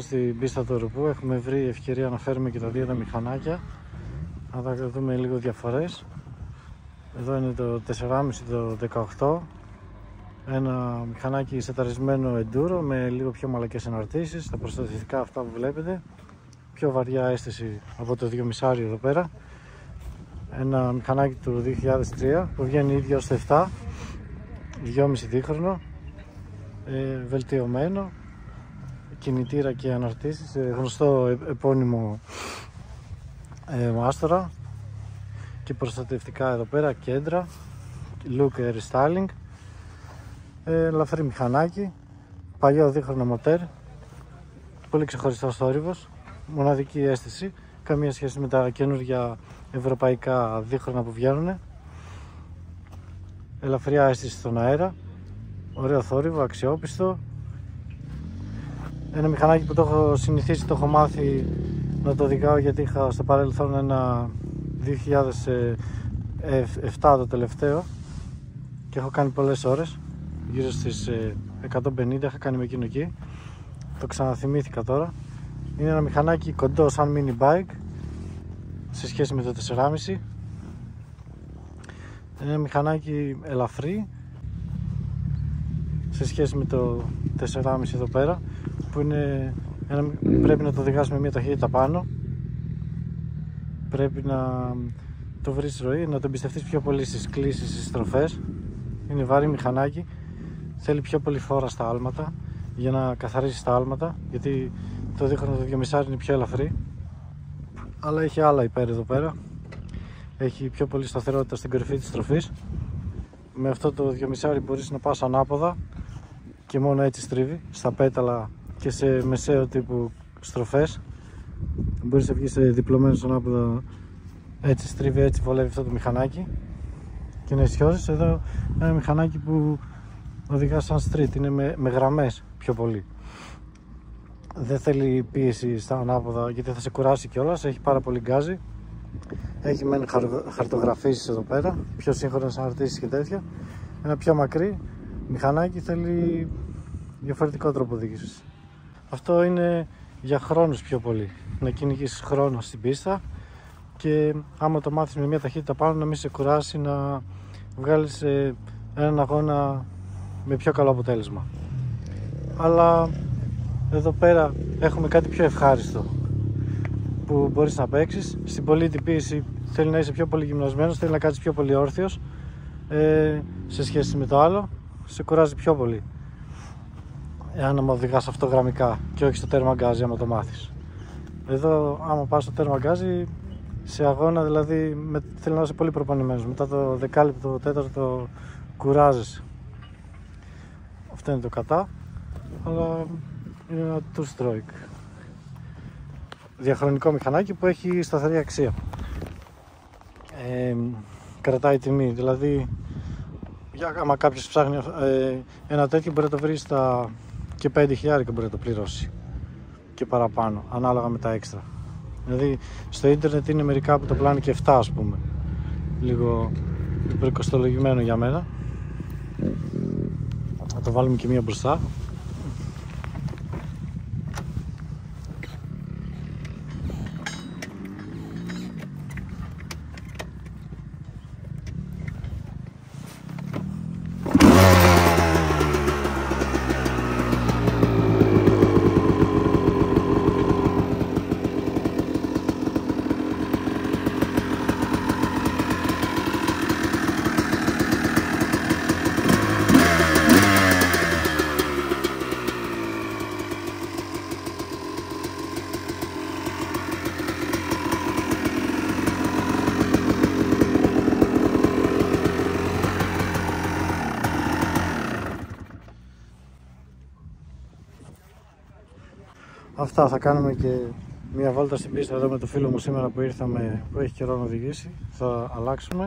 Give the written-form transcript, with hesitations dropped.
στην πίστα του Ρουπού. Έχουμε βρει ευκαιρία να φέρουμε και τα δύο τα μηχανάκια. Να τα δούμε λίγο διαφορές. Εδώ είναι το 4,5 το 18. Ένα μηχανάκι σεταρισμένο enduro με λίγο πιο μαλακές εναρτήσεις. Τα προστατευτικά αυτά που βλέπετε. Πιο βαριά αίσθηση από το 2,5 εδώ πέρα. Ένα μηχανάκι του 2003 που βγαίνει ίδιο στο 7. 2,5 δίχρονο. Βελτιωμένο. Κινητήρα και αναρτήσεις. Γνωστό επώνυμο Μάστορα. Και προστατευτικά εδώ πέρα κέντρα. Look restyling. Ελαφρύ μηχανάκι. Παλιό δίχρονο μοτέρ. Πολύ ξεχωριστός θόρυβος. Μοναδική αίσθηση. Καμία σχέση με τα καινούργια ευρωπαϊκά δίχρονα που βγαίνουν. Ελαφριά αίσθηση στον αέρα. Ωραίο θόρυβο, αξιόπιστο. Ένα μηχανάκι που το έχω συνηθίσει, το έχω μάθει να το οδηγάω γιατί είχα στο παρελθόν ένα 2007 το τελευταίο και έχω κάνει πολλές ώρες, γύρω στις 150 είχα κάνει με εκείνο εκεί. Το ξαναθυμήθηκα τώρα. Είναι ένα μηχανάκι κοντό σαν mini bike σε σχέση με το 4,5. Είναι ένα μηχανάκι ελαφρύ σε σχέση με το 4,5 εδώ πέρα, που είναι πρέπει να το οδηγάς με μια ταχύτητα πάνω. Πρέπει να το βρεις ροή, να το εμπιστευτείς πιο πολύ στις κλίσεις, στις στροφές. Είναι βαρύ μηχανάκι, θέλει πιο πολύ φόρα στα άλματα για να καθαρίσεις τα άλματα, γιατί το δίχρονο το 2,5 είναι πιο ελαφρύ, αλλά έχει άλλα υπέρ εδώ πέρα. Έχει πιο πολύ σταθερότητα στην κορυφή της στροφής. Με αυτό το 2,5 μπορείς να πας ανάποδα και μόνο έτσι στρίβει, στα πέταλα και σε μεσαίο τύπου στροφές. Μπορείς να βγεις διπλωμένος ανάποδα, έτσι στρίβει, έτσι βολεύει αυτό το μηχανάκι και να ισιώσεις. Εδώ ένα μηχανάκι που οδηγάς σαν street, είναι με γραμμές πιο πολύ. Δεν θέλει πίεση στα ανάποδα γιατί θα σε κουράσει κιόλας, έχει πάρα πολύ γκάζι. Έχει μεν χαρτογραφήσεις εδώ πέρα, πιο σύγχρονες αναρτήσεις και τέτοια. Ένα πιο μακρύ μηχανάκι θέλει διαφορετικό τρόπο οδήγησης. Αυτό είναι για χρόνους πιο πολύ, να κυνηγήσεις χρόνο στην πίστα και άμα το μάθεις με μια ταχύτητα πάνω να μην σε κουράσει, να βγάλεις έναν αγώνα με πιο καλό αποτέλεσμα. Αλλά εδώ πέρα έχουμε κάτι πιο ευχάριστο που μπορείς να παίξεις. Στην πολλή τυπίση θέλει να είσαι πιο πολύ γυμνασμένος, θέλει να κάτσεις πιο πολύ όρθιος σε σχέση με το άλλο, σε κουράζει πιο πολύ εάν οδηγάς αυτογραμμικά και όχι στο τέρμα γκάζι άμα το μάθεις. Εδώ άμα πας στο τέρμα γκάζι σε αγώνα, δηλαδή θέλει να είσαι πολύ προπονημένος, μετά το δεκάλεπτο, το τέταρτο κουράζεσαι. Αυτό είναι το κατά, αλλά είναι ένα two stroke διαχρονικό μηχανάκι που έχει σταθερή αξία. Κρατάει τιμή, δηλαδή άμα κάποιος ψάχνει ένα τέτοιο μπορεί να το βρει στα και 5.000 μπορεί να το πληρώσει και παραπάνω, ανάλογα με τα έξτρα. Δηλαδή στο ίντερνετ είναι μερικά που το πουλάνε και 7, ας πούμε, λίγο υπερκοστολογημένο για μένα. Θα το βάλουμε και μία μπροστά. Αυτά, θα κάνουμε και μια βόλτα στην πίστα εδώ με το φίλο μου σήμερα που ήρθαμε, που έχει καιρό να οδηγήσει. Θα αλλάξουμε.